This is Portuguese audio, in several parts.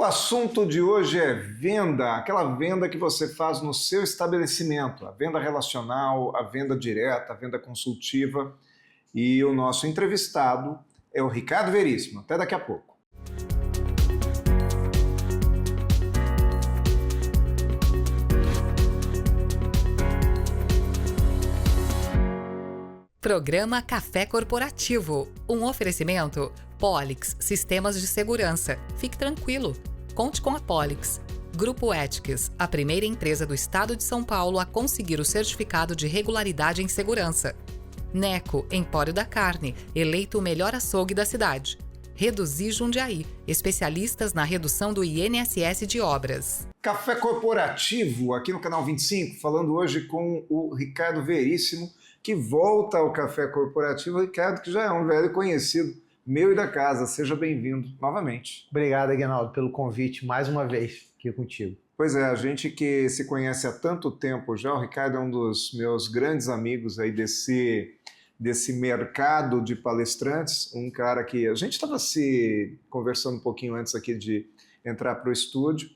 assunto de hoje é venda, aquela venda que você faz no seu estabelecimento, a venda relacional, a venda direta, a venda consultiva. E o nosso entrevistado é o Ricardo Veríssimo. Até daqui a pouco. Programa Café Corporativo. Um oferecimento Polix Sistemas de Segurança. Fique tranquilo. Conte com a Polix. Grupo Ethics, a primeira empresa do estado de São Paulo a conseguir o certificado de regularidade em segurança. Neco, Empório da Carne, eleito o melhor açougue da cidade. Reduzir Jundiaí, especialistas na redução do INSS de obras. Café Corporativo, aqui no Canal 25, falando hoje com o Ricardo Veríssimo, que volta ao Café Corporativo. Ricardo, que já é um velho conhecido meu e da casa. Seja bem-vindo novamente. Obrigado, Aguinaldo, pelo convite mais uma vez aqui contigo. Pois é, a gente que se conhece há tanto tempo já, o Ricardo é um dos meus grandes amigos aí desse mercado de palestrantes, um cara que a gente estava se conversando um pouquinho antes aqui de entrar para o estúdio,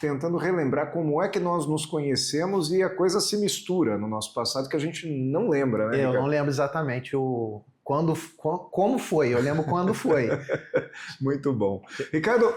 tentando relembrar como é que nós nos conhecemos e a coisa se mistura no nosso passado que a gente não lembra, né, Eu Ricardo? não lembro exatamente como foi, eu lembro quando foi. Muito bom. Ricardo,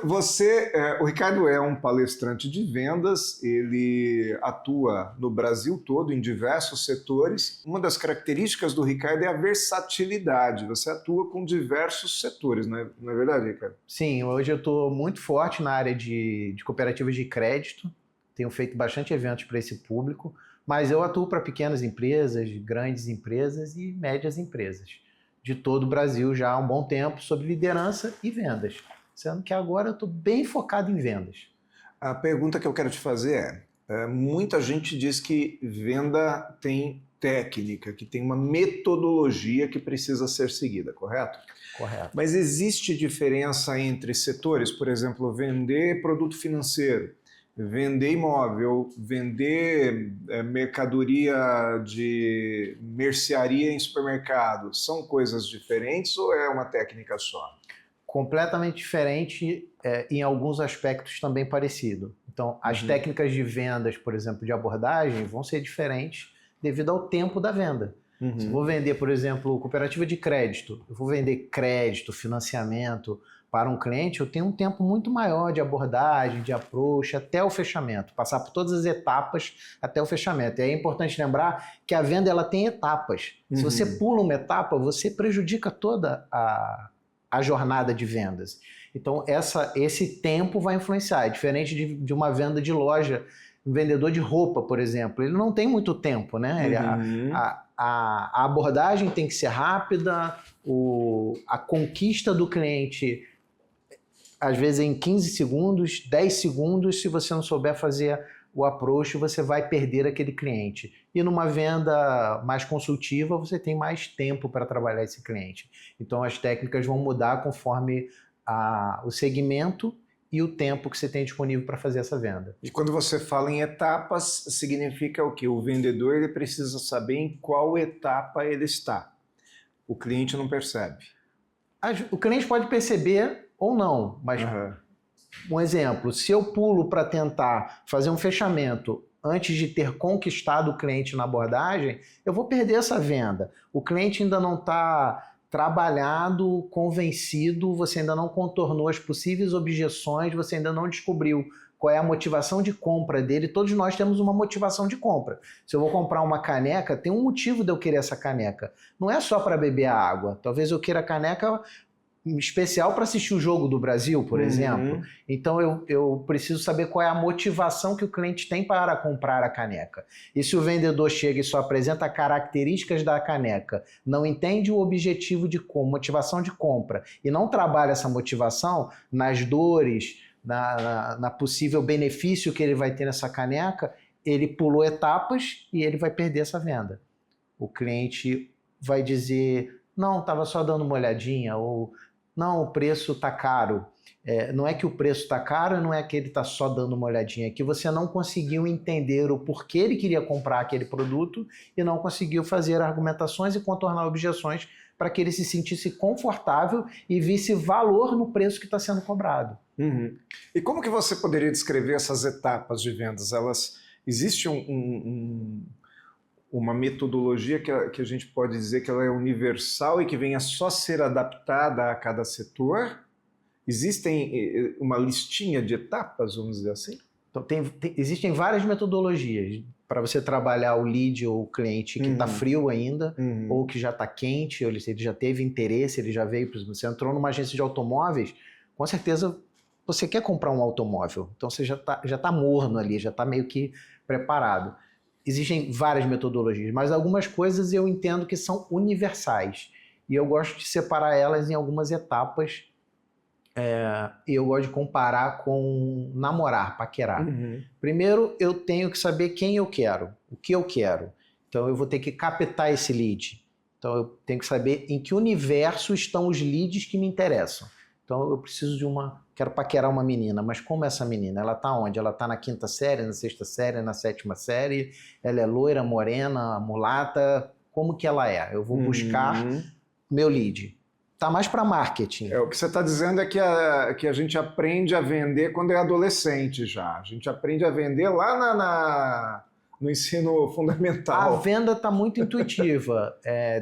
o Ricardo é um palestrante de vendas, ele atua no Brasil todo, em diversos setores. Uma das características do Ricardo é a versatilidade, você atua com diversos setores, não é verdade, Ricardo? Sim, hoje eu estou muito forte na área de cooperativas de crédito, tenho feito bastante eventos para esse público, mas eu atuo para pequenas empresas, grandes empresas e médias empresas de todo o Brasil já há um bom tempo sobre liderança e vendas, sendo que agora eu estou bem focado em vendas. A pergunta que eu quero te fazer muita gente diz que venda tem técnica, que tem uma metodologia que precisa ser seguida, correto? Correto. Mas existe diferença entre setores? Por exemplo, vender produto financeiro, vender imóvel, vender mercadoria de mercearia em supermercado, são coisas diferentes ou é uma técnica só? Completamente diferente, em alguns aspectos também parecido. Então, as técnicas de vendas, por exemplo, de abordagem, vão ser diferentes devido ao tempo da venda. Se eu vou vender, por exemplo, cooperativa de crédito, eu vou vender crédito, financiamento para um cliente, eu tenho um tempo muito maior de abordagem, de approach, até o fechamento, passar por todas as etapas até o fechamento. E aí é importante lembrar que a venda ela tem etapas. Se você pula uma etapa, você prejudica toda a jornada de vendas. Então, esse tempo vai influenciar. É diferente de uma venda de loja, um vendedor de roupa, por exemplo. Ele não tem muito tempo, né? A abordagem tem que ser rápida, a conquista do cliente, às vezes em 15 segundos, 10 segundos, se você não souber fazer o approach, você vai perder aquele cliente. E numa venda mais consultiva, você tem mais tempo para trabalhar esse cliente. Então as técnicas vão mudar conforme o segmento e o tempo que você tem disponível para fazer essa venda. E quando você fala em etapas, significa o quê? O vendedor ele precisa saber em qual etapa ele está. O cliente não percebe. O cliente pode perceber ou não, mas um exemplo, se eu pulo para tentar fazer um fechamento antes de ter conquistado o cliente na abordagem, eu vou perder essa venda. O cliente ainda não está trabalhado, convencido, você ainda não contornou as possíveis objeções, você ainda não descobriu qual é a motivação de compra dele. Todos nós temos uma motivação de compra. Se eu vou comprar uma caneca, tem um motivo de eu querer essa caneca. Não é só para beber a água. Talvez eu queira a caneca especial para assistir o jogo do Brasil, por exemplo. Então eu preciso saber qual é a motivação que o cliente tem para comprar a caneca. E se o vendedor chega e só apresenta características da caneca, não entende o objetivo de motivação de compra e não trabalha essa motivação nas dores, na possível benefício que ele vai ter nessa caneca, ele pulou etapas e ele vai perder essa venda. O cliente vai dizer, não, estava só dando uma olhadinha, ou Não, o preço está caro. Não é que o preço está caro, não é que ele está só dando uma olhadinha, é que você não conseguiu entender o porquê ele queria comprar aquele produto e não conseguiu fazer argumentações e contornar objeções para que ele se sentisse confortável e visse valor no preço que está sendo cobrado. Uhum. E como que você poderia descrever essas etapas de vendas? Existe uma metodologia que a gente pode dizer que ela é universal e que venha só ser adaptada a cada setor? Existem uma listinha de etapas, vamos dizer assim? Então, existem várias metodologias para você trabalhar o lead ou o cliente que está frio ainda, ou que já está quente, ou ele já teve interesse, ele já veio, por exemplo, você entrou numa agência de automóveis, com certeza você quer comprar um automóvel, então você já tá morno ali, já está meio que preparado. Existem várias metodologias, mas algumas coisas eu entendo que são universais, e eu gosto de separar elas em algumas etapas. Eu gosto de comparar com namorar, paquerar. Primeiro, eu tenho que saber quem eu quero, o que eu quero. Então, eu vou ter que captar esse lead. Então, eu tenho que saber em que universo estão os leads que me interessam. Então, eu preciso quero paquerar uma menina, mas como é essa menina? Ela está onde? Ela está na 5ª série, na 6ª série, na 7ª série? Ela é loira, morena, mulata? Como que ela é? Eu vou buscar meu lead. Tá mais para marketing. O que você está dizendo é que a gente aprende a vender quando é adolescente já. A gente aprende a vender lá no ensino fundamental. A venda está muito intuitiva.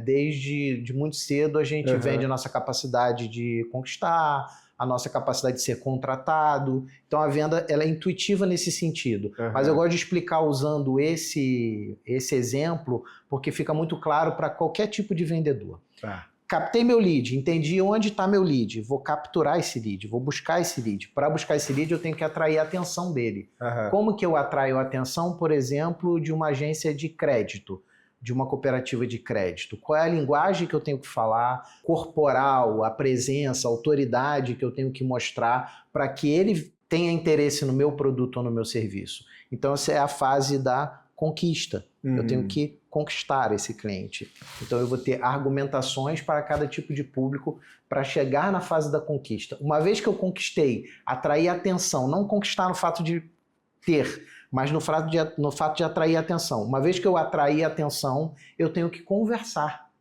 Desde muito cedo a gente vende a nossa capacidade de conquistar, a nossa capacidade de ser contratado. Então a venda ela é intuitiva nesse sentido. Mas eu gosto de explicar usando esse exemplo porque fica muito claro para qualquer tipo de vendedor. Captei meu lead, entendi onde está meu lead, vou capturar esse lead, vou buscar esse lead. Para buscar esse lead, eu tenho que atrair a atenção dele. Como que eu atraio a atenção, por exemplo, de uma agência de crédito, de uma cooperativa de crédito? Qual é a linguagem que eu tenho que falar, corporal, a presença, a autoridade que eu tenho que mostrar para que ele tenha interesse no meu produto ou no meu serviço? Então, essa é a fase da conquista. Eu tenho que conquistar esse cliente. Então eu vou ter argumentações para cada tipo de público para chegar na fase da conquista. Uma vez que eu conquistei, atrair atenção, não conquistar no fato de ter, mas no fato de atrair atenção. Uma vez que eu atrair atenção, eu tenho que conversar.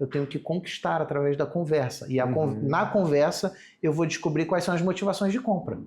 Eu tenho que conquistar através da conversa. E na conversa eu vou descobrir quais são as motivações de compra.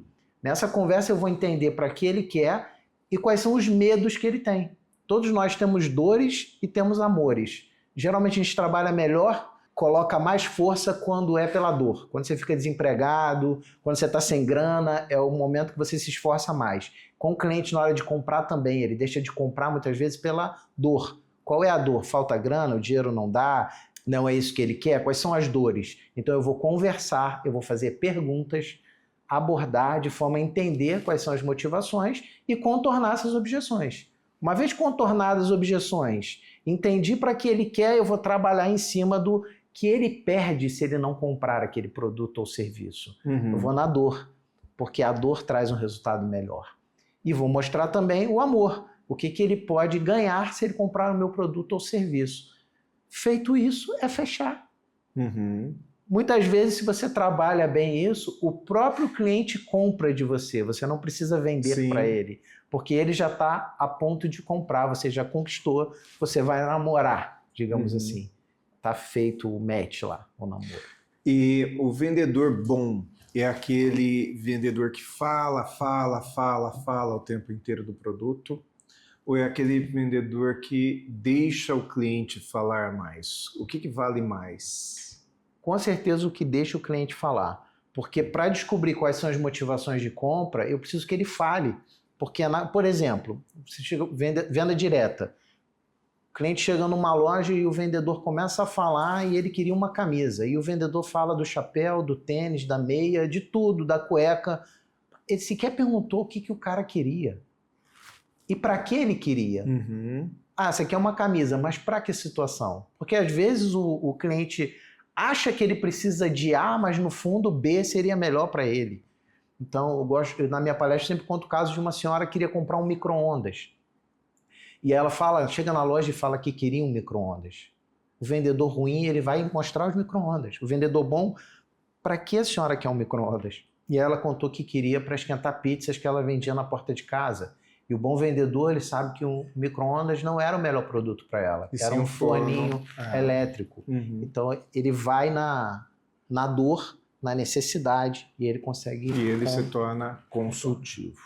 Nessa conversa eu vou entender para que ele quer e quais são os medos que ele tem. Todos nós temos dores e temos amores. Geralmente a gente trabalha melhor, coloca mais força quando é pela dor. Quando você fica desempregado, quando você está sem grana, é o momento que você se esforça mais. Com o cliente na hora de comprar também, ele deixa de comprar muitas vezes pela dor. Qual é a dor? Falta grana, o dinheiro não dá, não é isso que ele quer? Quais são as dores? Então eu vou conversar, eu vou fazer perguntas, abordar de forma a entender quais são as motivações e contornar essas objeções. Uma vez contornadas as objeções, entendi para que ele quer, eu vou trabalhar em cima do que ele perde se ele não comprar aquele produto ou serviço. Eu vou na dor, porque a dor traz um resultado melhor. E vou mostrar também o amor, o que ele pode ganhar se ele comprar o meu produto ou serviço. Feito isso, é fechar. Muitas vezes, se você trabalha bem isso, o próprio cliente compra de você. Você não precisa vender para ele, porque ele já está a ponto de comprar, você já conquistou, você vai namorar, digamos assim. Está feito o match lá, o namoro. E o vendedor bom é aquele vendedor que fala o tempo inteiro do produto? Ou é aquele vendedor que deixa o cliente falar mais? O que vale mais? Com certeza o que deixa o cliente falar. Porque para descobrir quais são as motivações de compra, eu preciso que ele fale. Porque, por exemplo, venda direta. O cliente chega numa loja e o vendedor começa a falar e ele queria uma camisa. E o vendedor fala do chapéu, do tênis, da meia, de tudo, da cueca. Ele sequer perguntou o que o cara queria. E para que ele queria? Você quer uma camisa, mas para que situação? Porque às vezes o cliente acha que ele precisa de A, mas no fundo B seria melhor para ele. Então, na minha palestra, sempre conto o caso de uma senhora que queria comprar um micro-ondas. E ela chega na loja e fala que queria um micro-ondas. O vendedor ruim, ele vai mostrar os micro-ondas. O vendedor bom para que a senhora quer um micro-ondas? E ela contou que queria para esquentar pizzas que ela vendia na porta de casa. E o bom vendedor, ele sabe que um micro-ondas não era o melhor produto para ela. E era sim um forninho elétrico. Então, ele vai na dor, na necessidade, e ele consegue... E ele se torna consultivo.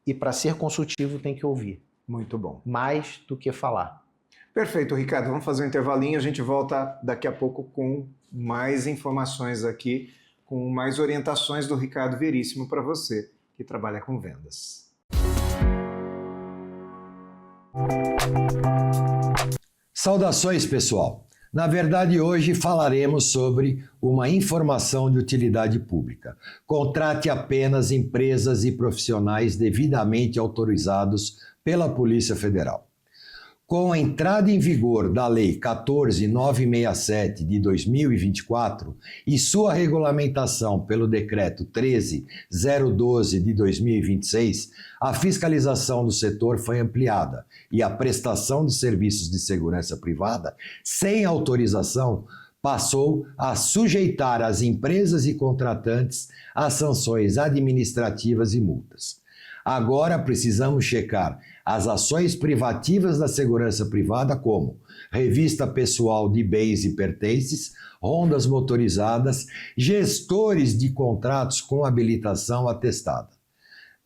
E para ser consultivo, tem que ouvir. Muito bom. Mais do que falar. Perfeito, Ricardo. Vamos fazer um intervalinho. A gente volta daqui a pouco com mais informações aqui, com mais orientações do Ricardo Veríssimo para você que trabalha com vendas. Saudações, pessoal! Na verdade, hoje falaremos sobre uma informação de utilidade pública. Contrate apenas empresas e profissionais devidamente autorizados pela Polícia Federal. Com a entrada em vigor da Lei 14.967 de 2024 e sua regulamentação pelo Decreto 13.012 de 2026, a fiscalização do setor foi ampliada e a prestação de serviços de segurança privada, sem autorização, passou a sujeitar as empresas e contratantes a sanções administrativas e multas. Agora precisamos checar as ações privativas da segurança privada, como revista pessoal de bens e pertences, rondas motorizadas, gestores de contratos com habilitação atestada.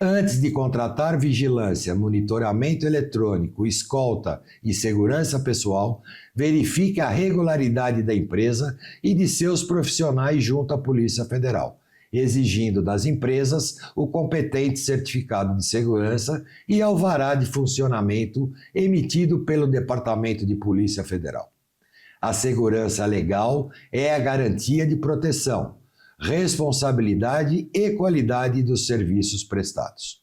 Antes de contratar vigilância, monitoramento eletrônico, escolta e segurança pessoal, verifique a regularidade da empresa e de seus profissionais junto à Polícia Federal, exigindo das empresas o competente certificado de segurança e alvará de funcionamento emitido pelo Departamento de Polícia Federal. A segurança legal é a garantia de proteção, responsabilidade e qualidade dos serviços prestados.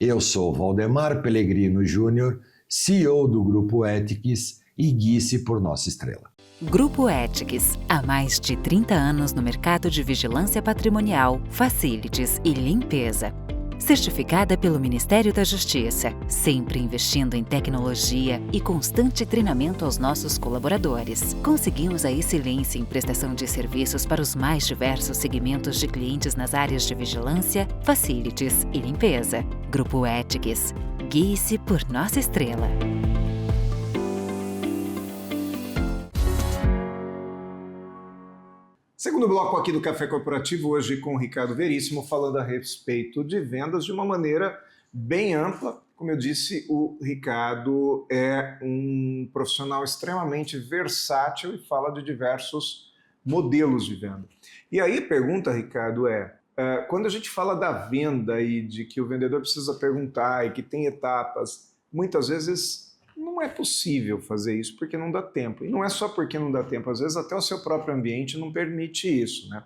Eu sou Valdemar Pellegrino Júnior, CEO do Grupo Ethics e guie-se por nossa estrela. Grupo Ethics, há mais de 30 anos no mercado de vigilância patrimonial, facilities e limpeza. Certificada pelo Ministério da Justiça, sempre investindo em tecnologia e constante treinamento aos nossos colaboradores. Conseguimos a excelência em prestação de serviços para os mais diversos segmentos de clientes nas áreas de vigilância, facilities e limpeza. Grupo Ethics, guie-se por nossa estrela. Segundo bloco aqui do Café Corporativo, hoje com o Ricardo Veríssimo, falando a respeito de vendas de uma maneira bem ampla. Como eu disse, o Ricardo é um profissional extremamente versátil e fala de diversos modelos de venda. E aí a pergunta, Ricardo, quando a gente fala da venda e de que o vendedor precisa perguntar e que tem etapas, muitas vezes não é possível fazer isso porque não dá tempo. E não é só porque não dá tempo, às vezes até o seu próprio ambiente não permite isso, né?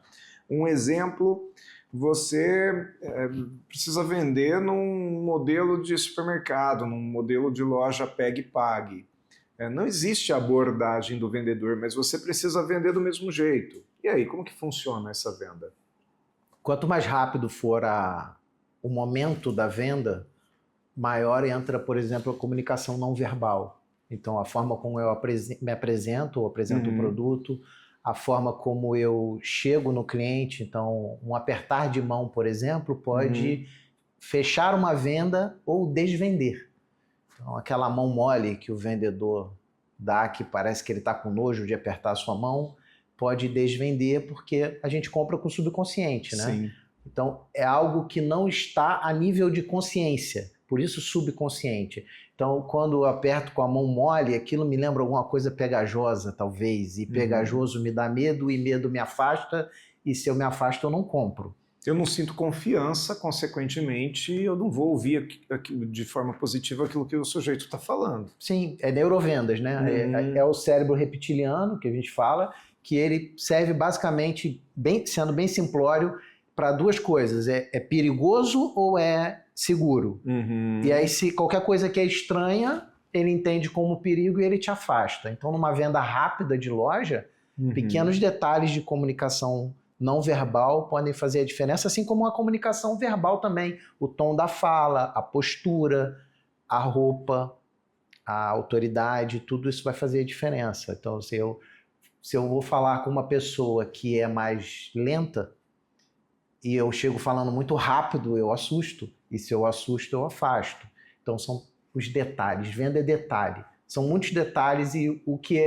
Um exemplo, você precisa vender num modelo de supermercado, num modelo de loja pegue e pague. Não existe a abordagem do vendedor, mas você precisa vender do mesmo jeito. E aí, como que funciona essa venda? Quanto mais rápido for o momento da venda, maior entra, por exemplo, a comunicação não verbal. Então, a forma como eu me apresento o produto, a forma como eu chego no cliente. Então, um apertar de mão, por exemplo, pode fechar uma venda ou desvender. Então, aquela mão mole que o vendedor dá, que parece que ele está com nojo de apertar a sua mão, pode desvender porque a gente compra com o subconsciente, né? Sim. Então, é algo que não está a nível de consciência. Por isso, subconsciente. Então, quando eu aperto com a mão mole, aquilo me lembra alguma coisa pegajosa, talvez. E pegajoso me dá medo, e medo me afasta. E se eu me afasto, eu não compro. Eu não sinto confiança, consequentemente, eu não vou ouvir de forma positiva aquilo que o sujeito está falando. Sim, é neurovendas, né? É o cérebro reptiliano, que a gente fala, que ele serve basicamente, sendo bem simplório, para duas coisas. É perigoso ou é seguro? E aí, se qualquer coisa que é estranha, ele entende como perigo e ele te afasta. Então, numa venda rápida de loja, pequenos detalhes de comunicação não verbal podem fazer a diferença, assim como a comunicação verbal também. O tom da fala, a postura, a roupa, a autoridade, tudo isso vai fazer a diferença. Então, se Se eu vou falar com uma pessoa que é mais lenta e eu chego falando muito rápido, eu assusto. E se eu assusto, eu afasto. Então são os detalhes. Venda é detalhe. São muitos detalhes e o que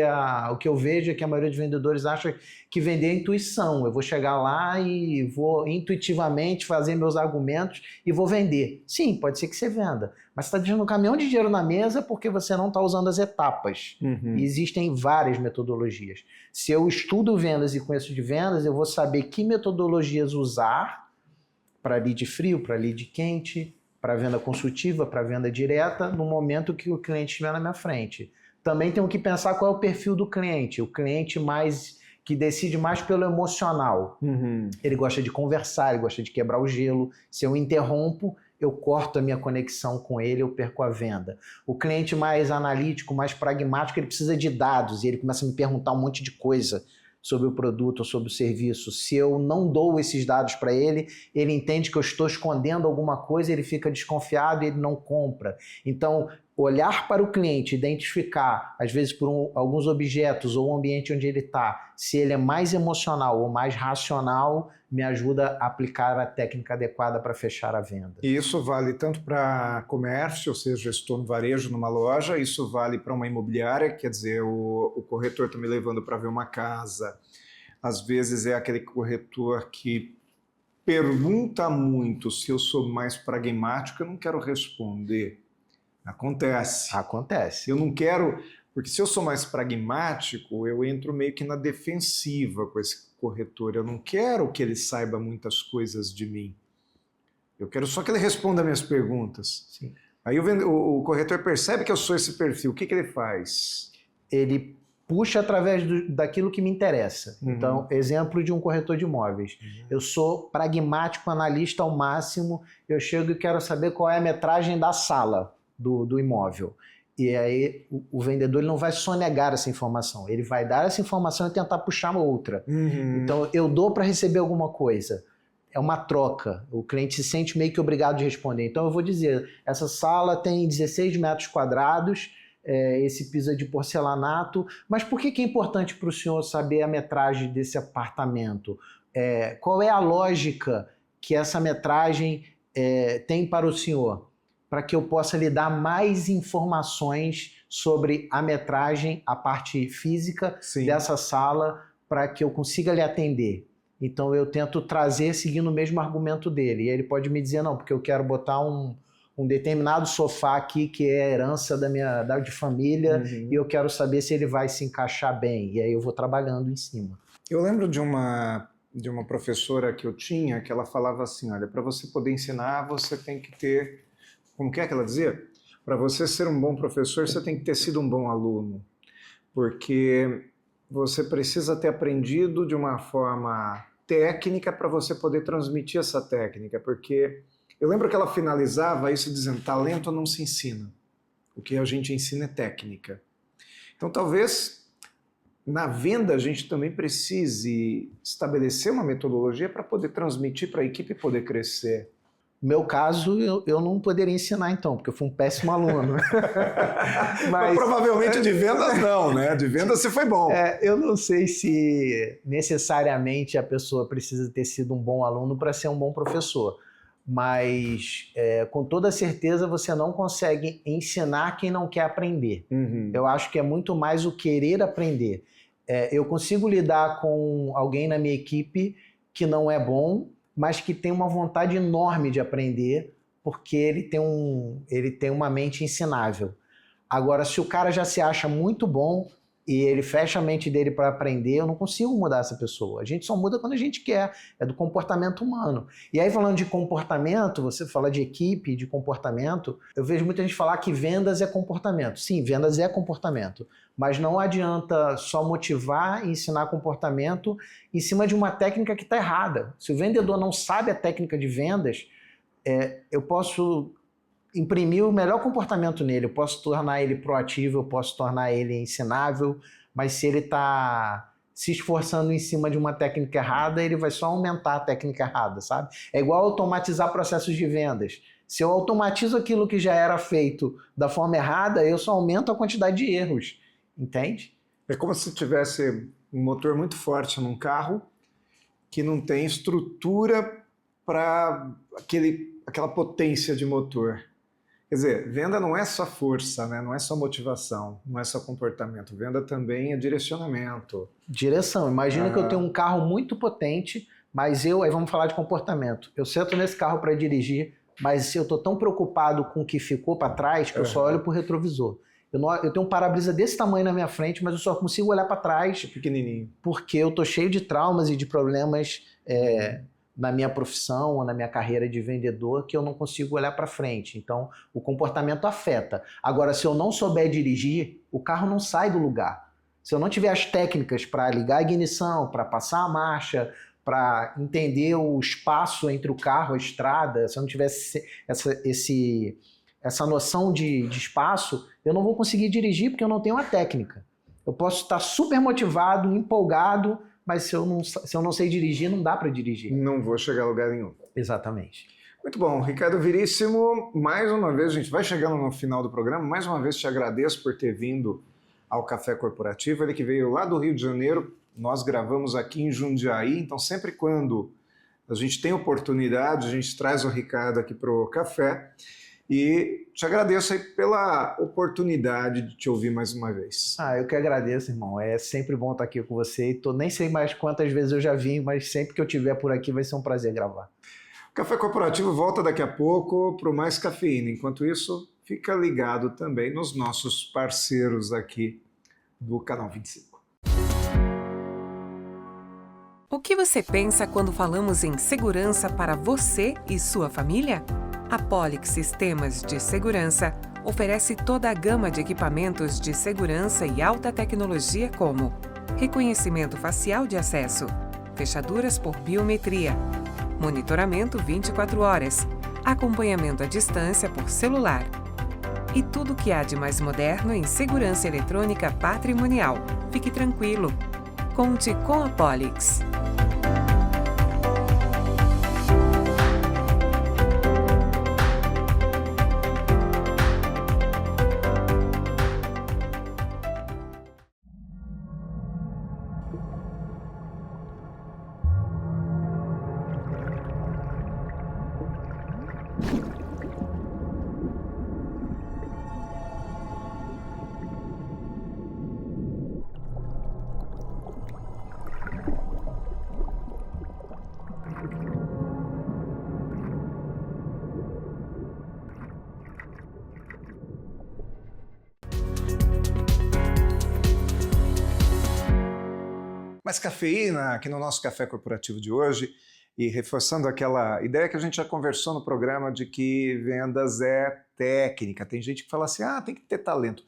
eu vejo é que a maioria dos vendedores acha que vender é intuição. Eu vou chegar lá e vou intuitivamente fazer meus argumentos e vou vender. Sim, pode ser que você venda, mas você está deixando um caminhão de dinheiro na mesa porque você não está usando as etapas. E existem várias metodologias. Se eu estudo vendas e conheço de vendas, eu vou saber que metodologias usar para lead frio, para lead quente, para venda consultiva, para venda direta, no momento que o cliente estiver na minha frente. Também tenho que pensar qual é o perfil do cliente. O cliente que decide mais pelo emocional. Ele gosta de conversar, ele gosta de quebrar o gelo. Se eu interrompo, eu corto a minha conexão com ele, eu perco a venda. O cliente mais analítico, mais pragmático, ele precisa de dados e ele começa a me perguntar um monte de coisa sobre o produto ou sobre o serviço. Se eu não dou esses dados para ele, ele entende que eu estou escondendo alguma coisa, ele fica desconfiado e ele não compra. Então, olhar para o cliente, identificar, às vezes por alguns objetos ou o ambiente onde ele está, se ele é mais emocional ou mais racional, me ajuda a aplicar a técnica adequada para fechar a venda. E isso vale tanto para comércio, ou seja, estou no varejo, numa loja, isso vale para uma imobiliária, quer dizer, o corretor está me levando para ver uma casa. Às vezes é aquele corretor que pergunta muito. Se eu sou mais pragmático, eu não quero responder. Acontece. Acontece. Eu não quero, porque se eu sou mais pragmático, eu entro meio que na defensiva com esse corretor. Eu não quero que ele saiba muitas coisas de mim. Eu quero só que ele responda minhas perguntas. Sim. Aí o corretor percebe que eu sou esse perfil. O que ele faz? Ele puxa através daquilo que me interessa. Então, exemplo de um corretor de imóveis. Eu sou pragmático, analista ao máximo. Eu chego e quero saber qual é a metragem da sala do imóvel. E aí o vendedor ele não vai sonegar essa informação. Ele vai dar essa informação e tentar puxar outra. Então, eu dou para receber alguma coisa. É uma troca. O cliente se sente meio que obrigado de responder. Então, eu vou dizer, essa sala tem 16 metros quadrados, esse piso é de porcelanato, mas por que é importante para o senhor saber a metragem desse apartamento? Qual é a lógica que essa metragem tem para o senhor? Para que eu possa lhe dar mais informações sobre a metragem, a parte física dessa sala, para que eu consiga lhe atender. Então eu tento trazer seguindo o mesmo argumento dele. E ele pode me dizer, não, porque eu quero botar um determinado sofá aqui que é herança de família e eu quero saber se ele vai se encaixar bem. E aí eu vou trabalhando em cima. Eu lembro de uma professora que eu tinha, que ela falava assim, olha, para você poder ensinar, você tem que ter... Como que ela dizia? Para você ser um bom professor, você tem que ter sido um bom aluno. Porque você precisa ter aprendido de uma forma técnica para você poder transmitir essa técnica. Porque eu lembro que ela finalizava isso dizendo, talento não se ensina. O que a gente ensina é técnica. Então talvez na venda a gente também precise estabelecer uma metodologia para poder transmitir para a equipe poder crescer. No meu caso, eu não poderia ensinar então, porque eu fui um péssimo aluno. Mas provavelmente de vendas não, né? De vendas você foi bom. Eu não sei se necessariamente a pessoa precisa ter sido um bom aluno para ser um bom professor, mas com toda certeza você não consegue ensinar quem não quer aprender. Eu acho que é muito mais o querer aprender. Eu consigo lidar com alguém na minha equipe que não é bom, mas que tem uma vontade enorme de aprender, porque ele tem uma mente ensinável. Agora, se o cara já se acha muito bom e ele fecha a mente dele para aprender, eu não consigo mudar essa pessoa. A gente só muda quando a gente quer, é do comportamento humano. E aí, falando de comportamento, você fala de equipe, de comportamento, eu vejo muita gente falar que vendas é comportamento. Sim, vendas é comportamento, mas não adianta só motivar e ensinar comportamento em cima de uma técnica que está errada. Se o vendedor não sabe a técnica de vendas, eu posso imprimir o melhor comportamento nele, eu posso tornar ele proativo, eu posso tornar ele ensinável, mas se ele está se esforçando em cima de uma técnica errada, ele vai só aumentar a técnica errada, sabe? É igual automatizar processos de vendas. Se eu automatizo aquilo que já era feito da forma errada, eu só aumento a quantidade de erros, entende? É como se tivesse um motor muito forte num carro que não tem estrutura para aquela potência de motor. Quer dizer, venda não é só força, né? Não é só motivação, não é só comportamento. Venda também é direcionamento. Direção. Imagina que eu tenho um carro muito potente, mas aí vamos falar de comportamento. Eu sento nesse carro para dirigir, mas eu estou tão preocupado com o que ficou para trás que eu só olho para o retrovisor. Eu tenho um para-brisa desse tamanho na minha frente, mas eu só consigo olhar para trás. Pequenininho. Porque eu estou cheio de traumas e de problemas na minha profissão ou na minha carreira de vendedor que eu não consigo olhar para frente. Então, o comportamento afeta. Agora, se eu não souber dirigir, o carro não sai do lugar. Se eu não tiver as técnicas para ligar a ignição, para passar a marcha, para entender o espaço entre o carro e a estrada, se eu não tivesse essa noção de espaço, eu não vou conseguir dirigir porque eu não tenho a técnica. Eu posso estar super motivado, empolgado, mas se eu não sei dirigir, não dá para dirigir. Não vou chegar a lugar nenhum. Exatamente. Muito bom, Ricardo Veríssimo, mais uma vez, a gente vai chegando no final do programa, mais uma vez te agradeço por ter vindo ao Café Corporativo, ele que veio lá do Rio de Janeiro, nós gravamos aqui em Jundiaí, então sempre quando a gente tem oportunidade, a gente traz o Ricardo aqui para o café. E te agradeço aí pela oportunidade de te ouvir mais uma vez. Eu que agradeço, irmão. É sempre bom estar aqui com você. Nem sei mais quantas vezes eu já vim, mas sempre que eu estiver por aqui vai ser um prazer gravar. O Café Corporativo volta daqui a pouco para o Mais Cafeína. Enquanto isso, fica ligado também nos nossos parceiros aqui do Canal 25. O que você pensa quando falamos em segurança para você e sua família? A Polix Sistemas de Segurança oferece toda a gama de equipamentos de segurança e alta tecnologia como reconhecimento facial de acesso, fechaduras por biometria, monitoramento 24 horas, acompanhamento à distância por celular e tudo o que há de mais moderno em segurança eletrônica patrimonial. Fique tranquilo. Conte com a Polix. Mais cafeína aqui no nosso Café Corporativo de hoje e reforçando aquela ideia que a gente já conversou no programa de que vendas é técnica. Tem gente que fala assim, tem que ter talento.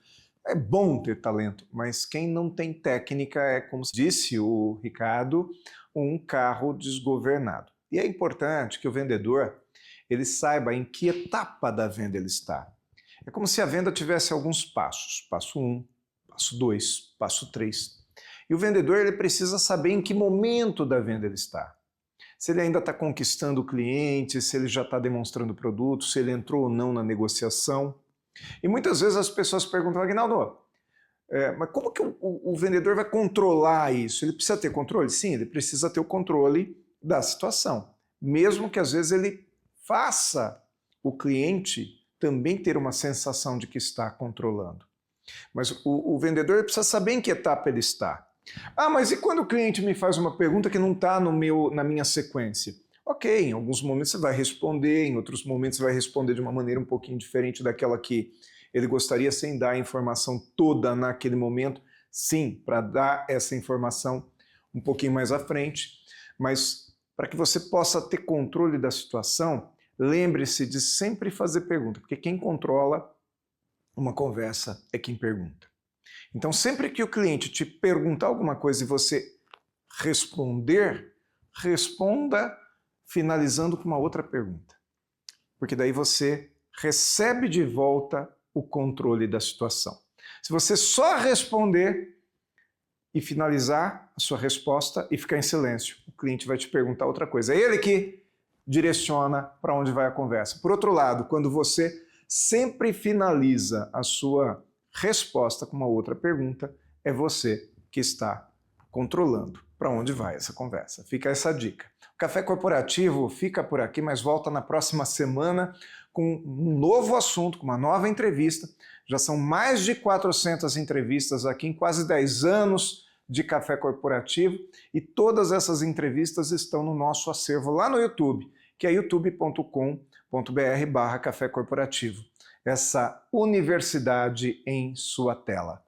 É bom ter talento, mas quem não tem técnica é, como disse o Ricardo, um carro desgovernado. E é importante que o vendedor ele saiba em que etapa da venda ele está. É como se a venda tivesse alguns passos. Passo 1, passo 2, passo 3. E o vendedor ele precisa saber em que momento da venda ele está. Se ele ainda está conquistando o cliente, se ele já está demonstrando o produto, se ele entrou ou não na negociação. E muitas vezes as pessoas perguntam, Aguinaldo, mas como que o vendedor vai controlar isso? Ele precisa ter controle? Sim, ele precisa ter o controle da situação. Mesmo que às vezes ele faça o cliente também ter uma sensação de que está controlando. Mas o vendedor ele precisa saber em que etapa ele está. Mas e quando o cliente me faz uma pergunta que não está na minha sequência? Ok, em alguns momentos você vai responder, em outros momentos você vai responder de uma maneira um pouquinho diferente daquela que ele gostaria, sem dar a informação toda naquele momento. Sim, para dar essa informação um pouquinho mais à frente, mas para que você possa ter controle da situação, lembre-se de sempre fazer pergunta, porque quem controla uma conversa é quem pergunta. Então, sempre que o cliente te perguntar alguma coisa e você responder, responda finalizando com uma outra pergunta. Porque daí você recebe de volta o controle da situação. Se você só responder e finalizar a sua resposta e ficar em silêncio, o cliente vai te perguntar outra coisa. É ele que direciona para onde vai a conversa. Por outro lado, quando você sempre finaliza a sua resposta com uma outra pergunta, é você que está controlando para onde vai essa conversa. Fica essa dica. O Café Corporativo fica por aqui, mas volta na próxima semana com um novo assunto, com uma nova entrevista. Já são mais de 400 entrevistas aqui em quase 10 anos de Café Corporativo e todas essas entrevistas estão no nosso acervo lá no YouTube, que é youtube.com.br/Café Corporativo. Essa universidade em sua tela.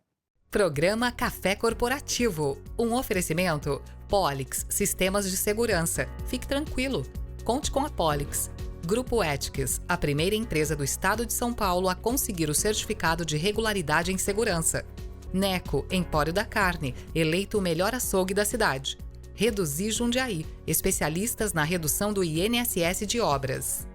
Programa Café Corporativo. Um oferecimento Polix Sistemas de Segurança. Fique tranquilo. Conte com a Polix. Grupo Ethics, a primeira empresa do estado de São Paulo a conseguir o certificado de regularidade em segurança. Neco, Empório da Carne, eleito o melhor açougue da cidade. Reduzir Jundiaí, especialistas na redução do INSS de obras.